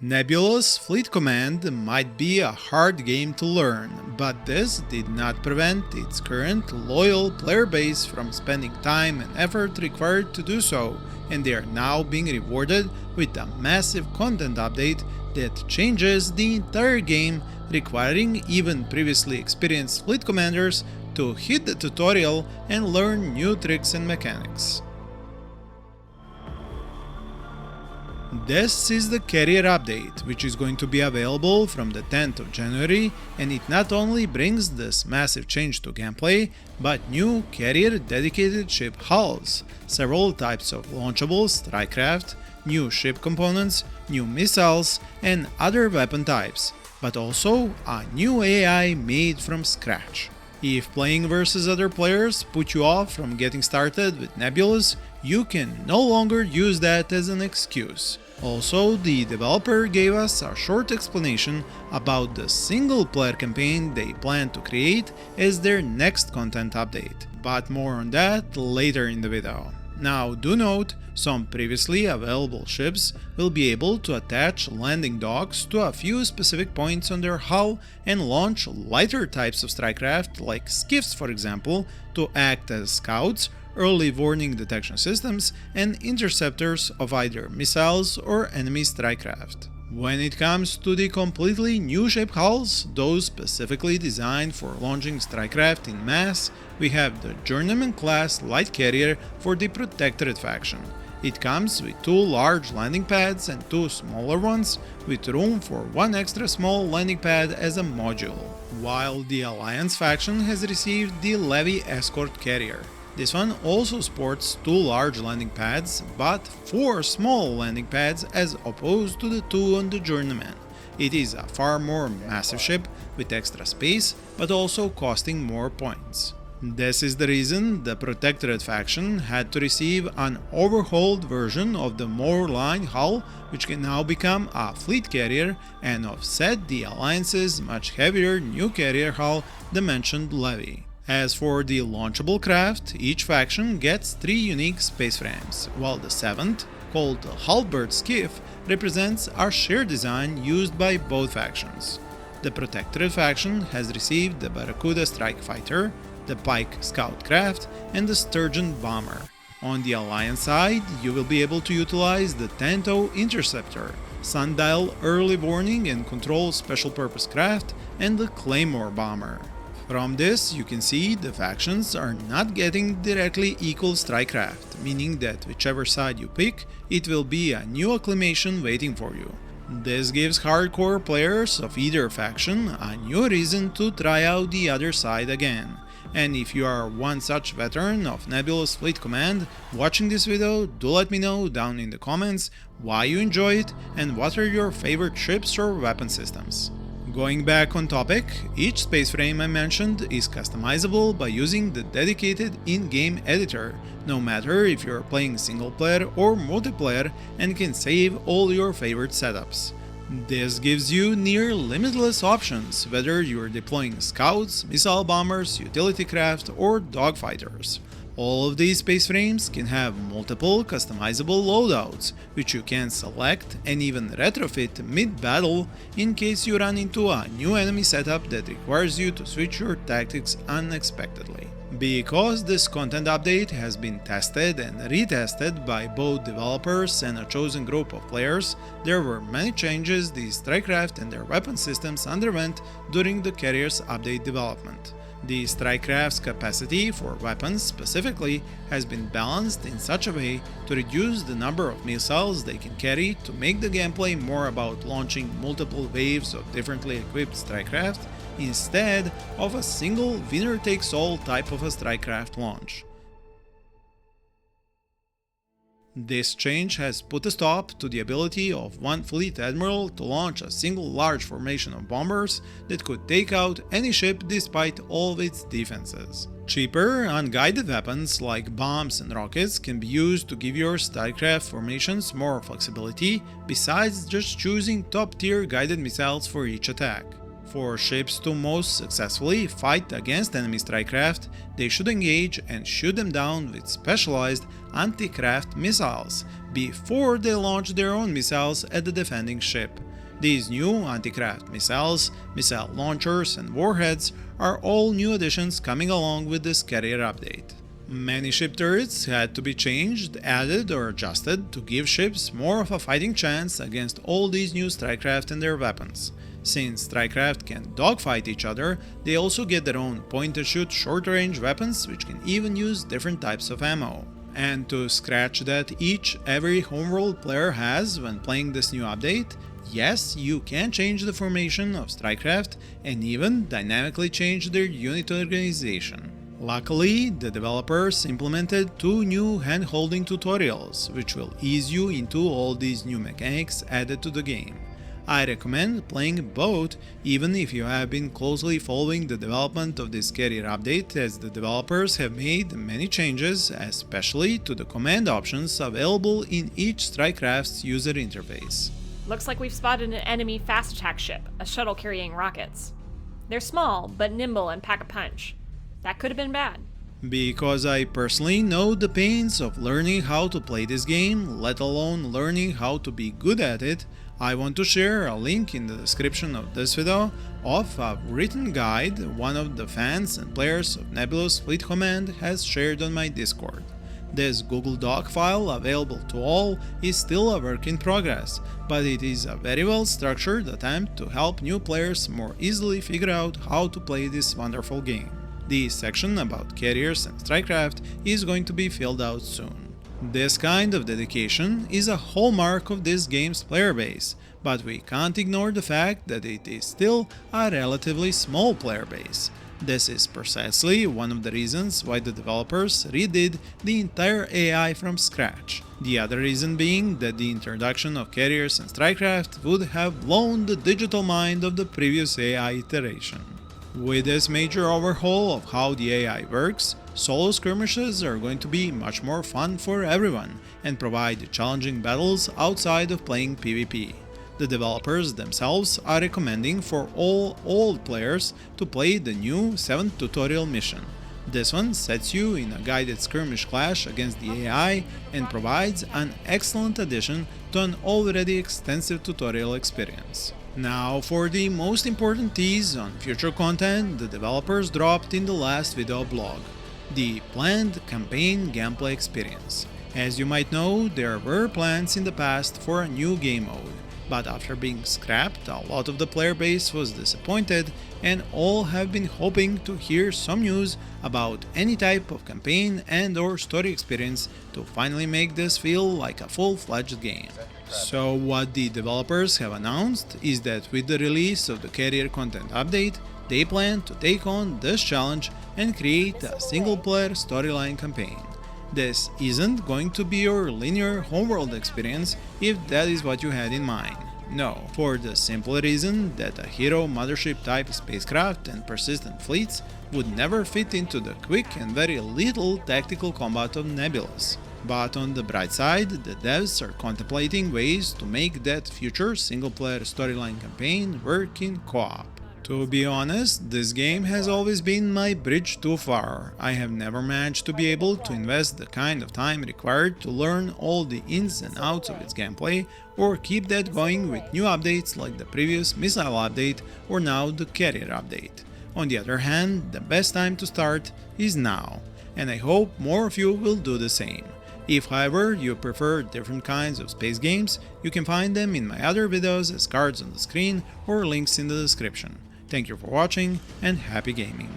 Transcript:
Nebulous Fleet Command might be a hard game to learn, but this did not prevent its current loyal player base from spending time and effort required to do so, and they are now being rewarded with a massive content update that changes the entire game, requiring even previously experienced fleet commanders to hit the tutorial and learn new tricks and mechanics. This is the carrier update, which is going to be available from the 10th of January, and it not only brings this massive change to gameplay, but new carrier dedicated ship hulls, several types of launchable strikecraft, new ship components, new missiles, and other weapon types, but also a new AI made from scratch. If playing versus other players put you off from getting started with Nebulous, you can no longer use that as an excuse. Also, the developer gave us a short explanation about the single-player campaign they plan to create as their next content update, but more on that later in the video. Now, do note, some previously available ships will be able to attach landing docks to a few specific points on their hull and launch lighter types of strikecraft like skiffs, for example, to act as scouts, early warning detection systems, and interceptors of either missiles or enemy strikecraft. When it comes to the completely new ship hulls, those specifically designed for launching strikecraft in mass, we have the Journeyman class light carrier for the Protectorate faction. It comes with 2 large landing pads and 2 smaller ones, with room for 1 extra small landing pad as a module, while the Alliance faction has received the Levy escort carrier. This one also sports 2 large landing pads, but 4 small landing pads as opposed to the 2 on the Journeyman. It is a far more massive ship with extra space, but also costing more points. This is the reason the Protectorate faction had to receive an overhauled version of the Moorline hull, which can now become a fleet carrier and offset the Alliance's much heavier new carrier hull, the mentioned Levy. As for the launchable craft, each faction gets 3 unique space frames, while the 7th, called the Halberd Skiff, represents a shared design used by both factions. The Protectorate faction has received the Barracuda Strike Fighter, the Pike Scout Craft, and the Sturgeon Bomber. On the Alliance side, you will be able to utilize the Tanto Interceptor, Sundial Early Warning and Control Special Purpose Craft, and the Claymore Bomber. From this, you can see the factions are not getting directly equal strikecraft, meaning that whichever side you pick, it will be a new acclimation waiting for you. This gives hardcore players of either faction a new reason to try out the other side again. And if you are one such veteran of Nebulous Fleet Command watching this video, do let me know down in the comments why you enjoy it and what are your favorite ships or weapon systems. Going back on topic, each space frame I mentioned is customizable by using the dedicated in-game editor, no matter if you're playing single player or multiplayer, and can save all your favorite setups. This gives you near limitless options, whether you're deploying scouts, missile bombers, utility craft, or dogfighters. All of these space frames can have multiple customizable loadouts, which you can select and even retrofit mid-battle in case you run into a new enemy setup that requires you to switch your tactics unexpectedly. Because this content update has been tested and retested by both developers and a chosen group of players, there were many changes these strikecraft and their weapon systems underwent during the carrier's update development. The strikecraft's capacity for weapons specifically has been balanced in such a way to reduce the number of missiles they can carry to make the gameplay more about launching multiple waves of differently equipped strikecraft instead of a single winner-takes-all type of a strikecraft launch. This change has put a stop to the ability of one fleet admiral to launch a single large formation of bombers that could take out any ship despite all of its defenses. Cheaper, unguided weapons like bombs and rockets can be used to give your strikecraft formations more flexibility, besides just choosing top-tier guided missiles for each attack. For ships to most successfully fight against enemy strikecraft, they should engage and shoot them down with specialized anti-craft missiles before they launch their own missiles at the defending ship. These new anti-craft missiles, missile launchers and warheads are all new additions coming along with this carrier update. Many ship turrets had to be changed, added or adjusted to give ships more of a fighting chance against all these new strikecraft and their weapons. Since strikecraft can dogfight each other, they also get their own point-and-shoot short-range weapons which can even use different types of ammo. And to scratch that every homeworld player has when playing this new update, yes, you can change the formation of strikecraft and even dynamically change their unit organization. Luckily, the developers implemented 2 new hand-holding tutorials, which will ease you into all these new mechanics added to the game. I recommend playing both even if you have been closely following the development of this carrier update, as the developers have made many changes, especially to the command options available in each strikecraft's user interface. Looks like we've spotted an enemy fast attack ship, a shuttle carrying rockets. They're small, but nimble and pack a punch. That could have been bad. Because I personally know the pains of learning how to play this game, let alone learning how to be good at it, I want to share a link in the description of this video of a written guide one of the fans and players of Nebulous Fleet Command has shared on my Discord. This Google Doc file, available to all, is still a work in progress, but it is a very well structured attempt to help new players more easily figure out how to play this wonderful game. The section about carriers and strikecraft is going to be filled out soon. This kind of dedication is a hallmark of this game's player base, but we can't ignore the fact that it is still a relatively small player base. This is precisely one of the reasons why the developers redid the entire AI from scratch. The other reason being that the introduction of carriers and strikecraft would have blown the digital mind of the previous AI iteration. With this major overhaul of how the AI works, solo skirmishes are going to be much more fun for everyone and provide challenging battles outside of playing PvP. The developers themselves are recommending for all old players to play the new 7th tutorial mission. This one sets you in a guided skirmish clash against the AI and provides an excellent addition to an already extensive tutorial experience. Now for the most important tease on future content the developers dropped in the last video blog: the planned campaign gameplay experience. As you might know, there were plans in the past for a new game mode, but after being scrapped, a lot of the player base was disappointed and all have been hoping to hear some news about any type of campaign and or story experience to finally make this feel like a full-fledged game. So what the developers have announced is that with the release of the carrier content update, they plan to take on this challenge and create a single-player storyline campaign. This isn't going to be your linear homeworld experience if that is what you had in mind. No, for the simple reason that a hero mothership type spacecraft and persistent fleets would never fit into the quick and very little tactical combat of Nebulous. But on the bright side, the devs are contemplating ways to make that future single-player storyline campaign work in co-op. To be honest, this game has always been my bridge too far. I have never managed to be able to invest the kind of time required to learn all the ins and outs of its gameplay, or keep that going with new updates like the previous missile update or now the carrier update. On the other hand, the best time to start is now, and I hope more of you will do the same. If, however, you prefer different kinds of space games, you can find them in my other videos as cards on the screen or links in the description. Thank you for watching and happy gaming!